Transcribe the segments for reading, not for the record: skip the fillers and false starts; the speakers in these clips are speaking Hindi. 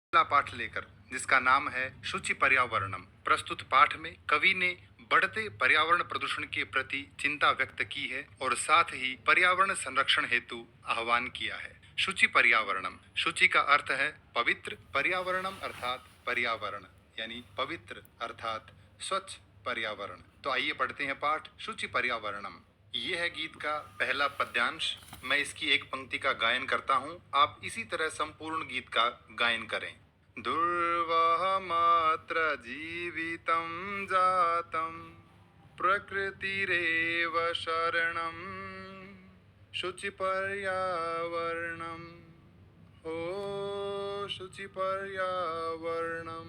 पहला पाठ लेकर, जिसका नाम है शुचि पर्यावरणम। प्रस्तुत पाठ में कवि ने बढ़ते पर्यावरण प्रदूषण के प्रति चिंता व्यक्त की है और साथ ही पर्यावरण संरक्षण हेतु आह्वान किया है। शुचि पर्यावरणम, शुचि का अर्थ है पवित्र, पर्यावरणम अर्थात पर्यावरण यानी पवित्र अर्थात स्वच्छ पर्यावरण। तो आइए पढ़ते हैं पाठ शुचि पर्यावरणम। ये है गीत का पहला पद्यांश। मैं इसकी एक पंक्ति का गायन करता हूँ, आप इसी तरह संपूर्ण गीत का गायन करें। दुर्वहमात्र जीवितं जातं प्रकृतिरेव शरणं शुचि पर्यावरणं हो शुचि पर्यावरणम।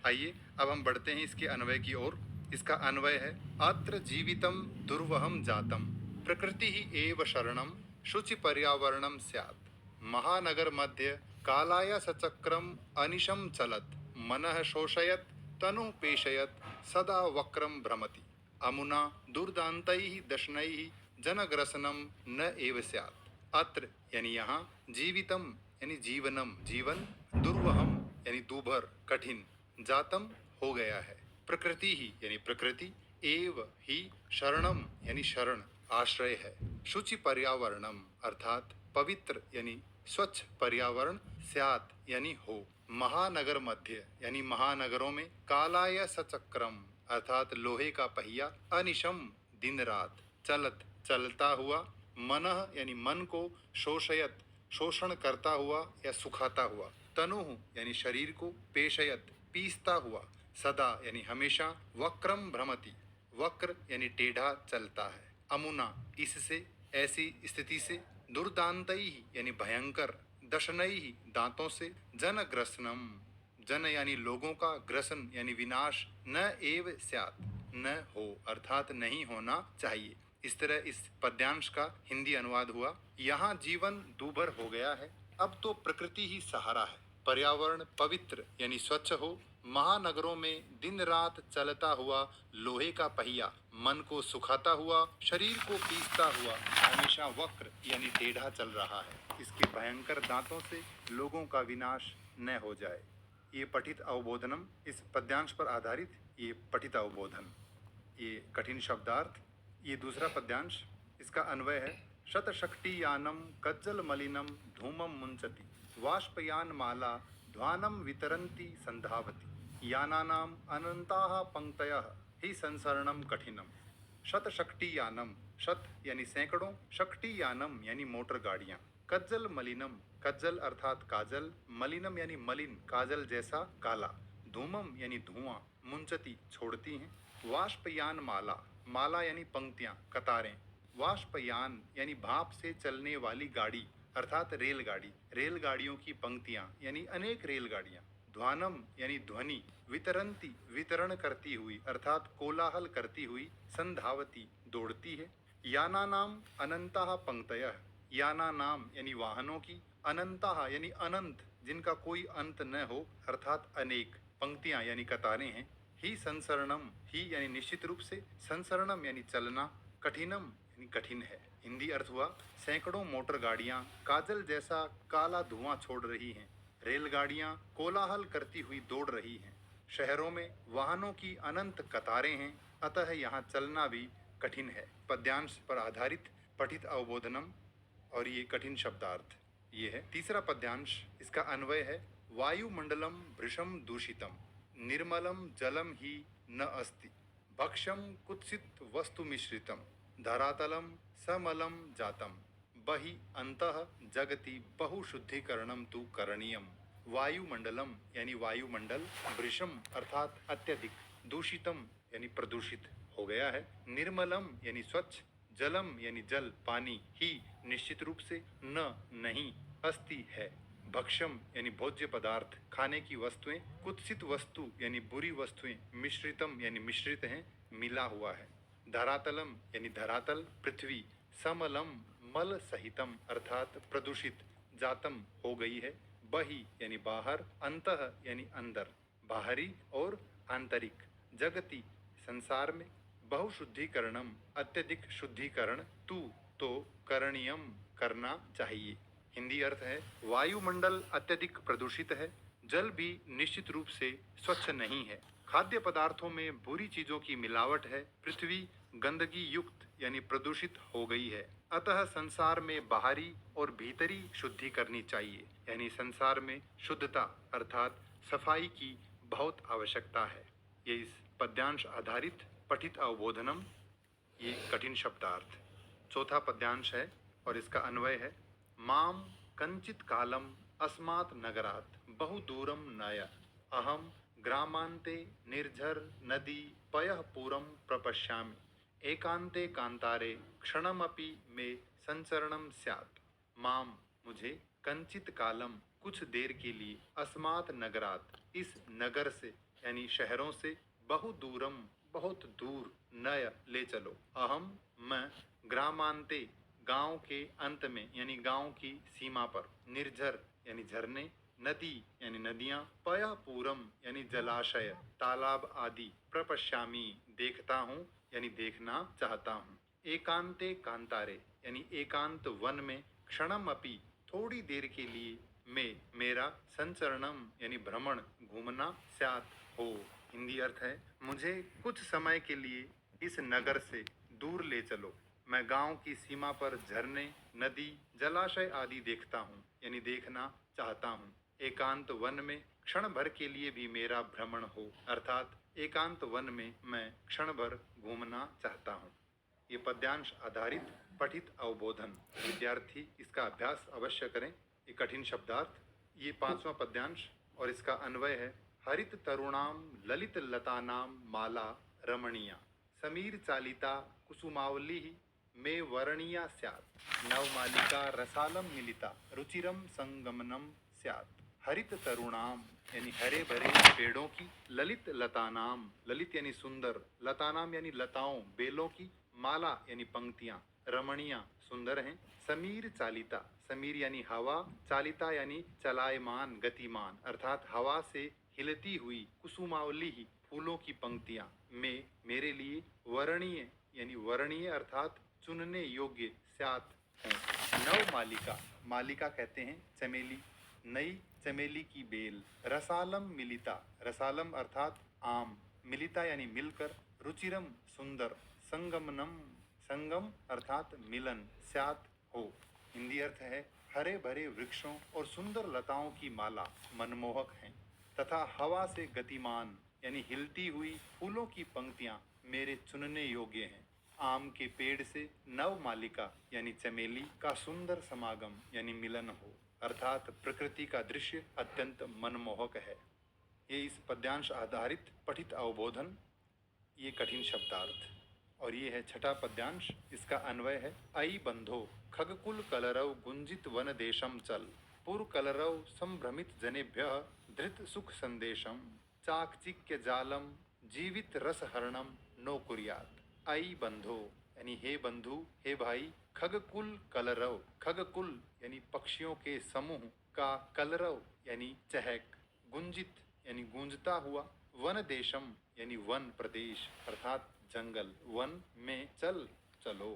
आइए अब हम बढ़ते हैं इसके अन्वय की ओर। इसका अन्वय है अत्र जीवितम दुर्वहम जातम प्रकृति ही एव शरणम शुचि पर्यावरणम स्यात्। महानगर मध्य कालाय सचक्रम अनिशम चलत मनः शोषयत तनु पेशयत सदा वक्रम भ्रमति अमुना दुर्दान्तैः दशनैः जनग्रसनम न एव स्यात्। अत्र यानी यहाँ, जीवितम यानी जीवनम जीवन, दुर्वहम यानी दूभर कठिन, जातम हो गया है, प्रकृति ही यानी प्रकृति, एव ही शरणम यानी शरण आश्रय है, शुचि पर्यावरणम अर्थात पवित्र यानी स्वच्छ पर्यावरण, स्यात् यानी हो, महानगर मध्य यानी महानगरों में, कालाय सचक्रम अर्थात लोहे का पहिया, अनिशम दिन रात, चलत चलता हुआ, मनः यानी मन को, शोषयत शोषण करता हुआ या सुखाता हुआ, तनुः यानी शरीर को, पेशयत पीसता हुआ, सदा यानी हमेशा, वक्रम भ्रमति वक्र यानी टेढ़ा चलता है, अमुना इससे ऐसी स्थिति से, दुर्दांतई यानी भयंकर, दशनई दांतों से, जनग्रसनम जन यानी लोगों का, ग्रसन यानी विनाश, न एव स्यात् न हो अर्थात नहीं होना चाहिए। इस तरह इस पद्यांश का हिंदी अनुवाद हुआ। यहाँ जीवन दूभर हो गया है, अब तो प्रकृति ही सहारा है। पर्यावरण पवित्र यानी स्वच्छ हो, महानगरों में दिन रात चलता हुआ लोहे का पहिया, मन को सुखाता हुआ, शरीर को पीसता हुआ, हमेशा वक्र यानी टेढ़ा चल रहा है, इसके भयंकर दांतों से लोगों का विनाश न हो जाए। ये पठित अवबोधनम, इस पद्यांश पर आधारित ये पठित अवबोधन, ये कठिन शब्दार्थ। ये दूसरा पद्यांश, इसका अन्वय है शतशक्ति यानम कज्जल मलिनम धूमम मुंचति वाष्पयान माला ध्वानम वितरन्ति संधावति यानानाम अनंताः पंक्तयः हि संसरणम कठिनम। शतशक्ति यानम, शत यानी सैकड़ों, शक्ति यानम यानी मोटर गाड़ियां, कज्जल मलिनम, कज्जल अर्थात काजल, मलिनम यानी मलिन काजल जैसा काला, धूमम यानी धुआं, मुंचती छोड़ती हैं, वाष्पयान माला, माला यानी पंक्तियां कतारें, वाष्पयान यानी भाप से चलने वाली गाड़ी अर्थात रेलगाड़ी, रेलगाड़ियों की पंक्तियां यानी अनेक रेलगाड़ियां, ध्वानम यानी ध्वनि, वितरंती वितरण करती हुई अर्थात कोलाहल करती हुई, संधावती दौड़ती है, याना नाम अनंता पंक्तयः, याना नाम यानी वाहनों की, अनंता यानी अनंत जिनका कोई अंत न हो अर्थात अनेक, पंक्तियां यानी कतारें हैं, ही संसरणम, ही यानी निश्चित रूप से, संसरणम यानी चलना, कठिनम यानी कठिन है। हिंदी अर्थ हुआ सैकड़ों मोटर गाड़ियां काजल जैसा काला धुआं छोड़ रही हैं, रेलगाड़ियां कोलाहल करती हुई दौड़ रही हैं, शहरों में वाहनों की अनंत कतारें हैं, अतः यहाँ चलना भी कठिन है। पद्यांश पर आधारित पठित अवबोधनम और ये कठिन शब्दार्थ। ये है तीसरा पद्यांश, इसका अन्वय है वायुमंडलम भृशम दूषितम निर्मलम जलम ही न अस्ति भक्ष्यम कुत्सित वस्तु मिश्रितम धरातलम समलम जातम बहि अंतः जगति बहुशुद्धिकरणम तु करणीयम। वायुमंडलम यानी वायुमंडल, भृशम अर्थात अत्यधिक, दूषितम यानी प्रदूषित हो गया है, निर्मलम यानी स्वच्छ, जलम यानी जल पानी, ही निश्चित रूप से, न नहीं, अस्ति है, भक्ष्यम यानी भोज्य पदार्थ खाने की वस्तुएं, कुत्सित वस्तु यानी बुरी वस्तुएं, मिश्रितम यानी मिश्रित हैं, मिला हुआ है, धरातलम यानी धरातल पृथ्वी, समलम मल सहितम अर्थात प्रदूषित, जातम हो गई है, बहि यानी बाहर, अंतः यानी अंदर, बाहरी और आंतरिक, जगति संसार में, बहुशुद्धिकरणम अत्यधिक शुद्धिकरण, तू तो करणीयम करना चाहिए। हिंदी अर्थ है वायुमंडल अत्यधिक प्रदूषित है, जल भी निश्चित रूप से स्वच्छ नहीं है। खाद्य पदार्थों में बुरी चीजों की मिलावट है। पृथ्वी गंदगी युक्त यानी प्रदूषित हो गई है। अतः संसार में बाहरी और भीतरी शुद्धि करनी चाहिए, यानी संसार में शुद्धता अर्थात सफाई की बहुत आवश्यकता है। ये इस पद्यांश आधारित पठित अवबोधनम, ये कठिन शब्दार्थ। चौथा पद्यांश है और इसका अन्वय है। माम कंचित कालम अस्मात् नगरात् बहु दूरम नय अहम ग्रामांते निर्झर नदी पयः पूरम प्रपश्यामि एकांते कांतारे क्षणमपि मे संचरणम स्यात्। माम मुझे, कंचित कालम कुछ देर के लिए, अस्मात् नगरात इस नगर से यानी शहरों से, बहु दूरम बहुत दूर, नय ले चलो, अहम मैं, ग्रामांते गांव के अंत में यानी गांव की सीमा पर, निर्झर यानी झरने, नदी यानी नदियां, पयः पूरम यानी जलाशय तालाब आदि, प्रपश्यामी देखता हूँ यानी देखना चाहता हूँ, एकांते कांतारे यानी एकांत वन में, क्षणम अपि थोड़ी देर के लिए, में मेरा, संचरणम यानी भ्रमण घूमना, स्यात् हो। हिंदी अर्थ है, मुझे कुछ समय के लिए इस नगर से दूर ले चलो। मैं गांव की सीमा पर झरने, नदी, जलाशय आदि देखता हूँ यानी देखना चाहता हूँ। एकांत वन में क्षण भर के लिए भी मेरा भ्रमण हो, अर्थात एकांत वन में मैं क्षण भर घूमना चाहता हूँ। ये पद्यांश आधारित पठित अवबोधन, विद्यार्थी इसका अभ्यास अवश्य करें। ये कठिन शब्दार्थ। ये पांचवा पद्यांश और इसका अन्वय है। हरित तरुणाम ललित लतानाम माला रमणीया समीर चालिता कुसुमावली मे वर्णीया स्यात् नवमालिका रसालम मिलिता रुचिरम संगमनम स्यात्। हरित तरुणाम यानी हरे भरे पेड़ों की, ललित लतानाम, ललित यानी सुंदर, लतानाम यानी लताओं बेलों की, माला यानी पंक्तियां, रमणीया सुंदर हैं, समीर चालिता, समीर यानी हवा, चालिता यानी चलायमान गतिमान अर्थात हवा से हिलती हुई, कुसुमावली ही फूलों की पंक्तियां, में मेरे लिए, वर्णीय यानी वर्णीय अर्थात चुनने योग्य, स्यात् हों। नव मालिका, मालिका कहते हैं चमेली, नई चमेली की बेल, रसालम मिलिता, रसालम अर्थात आम, मिलिता यानी मिलकर, रुचिरम सुंदर, संगमनम, संगम अर्थात मिलन, स्यात् हो। हिंदी अर्थ है, हरे भरे वृक्षों और सुंदर लताओं की माला मनमोहक हैं तथा हवा से गतिमान यानी हिलती हुई फूलों की पंक्तियां मेरे चुनने योग्य हैं। आम के पेड़ से नव मालिका यानी चमेली का सुंदर समागम यानी मिलन हो, अर्थात प्रकृति का दृश्य अत्यंत मनमोहक है। ये इस पद्यांश आधारित पठित अवबोधन, ये कठिन शब्दार्थ। और ये है छठा पद्यांश, इसका अन्वय है। अई बंधो खगकुल कलरव गुंजित वन देशम चल पुर कलरव संभ्रमित जनेभ्य धृत सुख संदेशम चाकचिक्य जालम जीवित रस हरणम नो कुर्यात। आई बंधो यानी हे बंधु, हे भाई, खगकुल कलरव, खगकुल यानी पक्षियों के समूह का, कलरव यानी चहक, गुंजित यानी गूंजता हुआ, वन देशम यानी वन प्रदेश अर्थात जंगल, वन में चल चलो,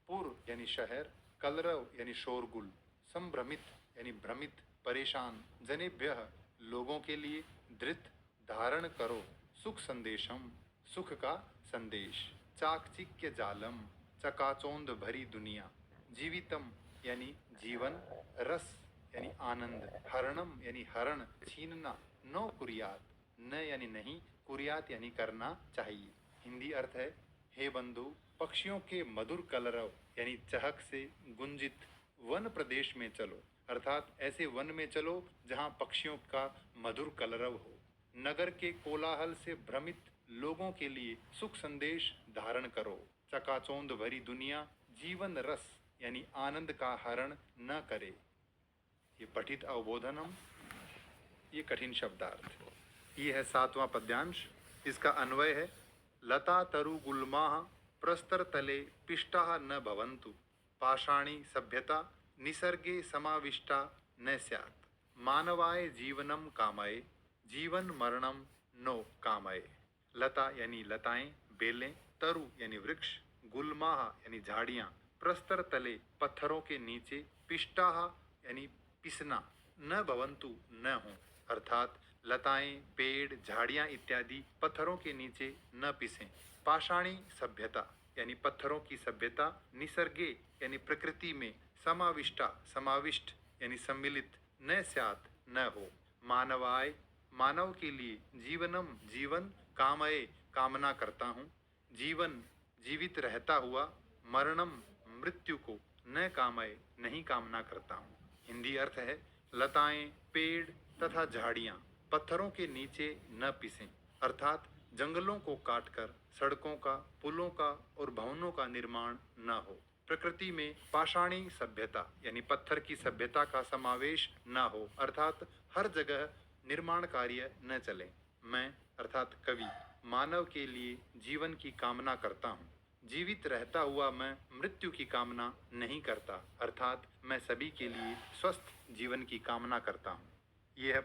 पुर यानी शहर, कलरव यानी शोरगुल, संभ्रमित यानी भ्रमित परेशान, जनेभ्य लोगों के लिए, धृत धारण करो, सुख संदेशम सुख का संदेश, चाकचिक्य जालम चकाचौंध भरी दुनिया, जीवितम यानी जीवन, रस यानी आनंद, हरणम यानी हरण छीनना, नो कुरियात न यानी नहीं, कुरियात यानी करना चाहिए। हिंदी अर्थ है, हे बंधु, पक्षियों के मधुर कलरव यानी चहक से गुंजित वन प्रदेश में चलो, अर्थात ऐसे वन में चलो जहाँ पक्षियों का मधुर कलरव हो। नगर के कोलाहल से भ्रमित लोगों के लिए सुख संदेश धारण करो। चकाचौंध भरी दुनिया जीवन रस यानी आनंद का हरण न करे। ये पठित अवबोधनम, ये कठिन शब्दार्थ। ये है सातवां पद्यांश, इसका अन्वय है। लता तरु गुल्माः प्रस्तर तले पिष्टाः न भवन्तु पाषाणी सभ्यता निसर्गे समाविष्टा न स्यात् मानवाय जीवनम कामये जीवन मरणम नो कामये। लता यानी लताएं, बेलें, तरु यानी वृक्ष, गुल्माः यानी झाड़ियां, प्रस्तर तले पत्थरों के नीचे, पिष्टाः यानी पिसना, न भवन्तु न हो, अर्थात लताएं, पेड़, झाड़ियां इत्यादि पत्थरों के नीचे न पिसें। पाषाणी सभ्यता यानी पत्थरों की सभ्यता, निसर्गे यानी प्रकृति में, समाविष्ट यानी सम्मिलित, न स्यात् न हो। मानवाय मानव के लिए, जीवनम जीवन, कामये कामना करता हूँ, जीवन जीवित रहता हुआ, मरणम मृत्यु को, न कामये नहीं कामना करता हूँ। हिंदी अर्थ है, लताएं, पेड़ तथा झाड़ियां पत्थरों के नीचे न पिसें, अर्थात जंगलों को काटकर सड़कों का, पुलों का और भवनों का निर्माण न हो। प्रकृति में पाषाणी सभ्यता यानी पत्थर की सभ्यता का समावेश न हो, अर्थात हर जगह निर्माण कार्य न चले। मैं अर्थात कवि मानव के लिए जीवन की कामना करता हूँ, जीवित रहता हुआ मैं मृत्यु की कामना नहीं करता, अर्थात मैं सभी के लिए स्वस्थ जीवन की कामना करता हूँ। यह है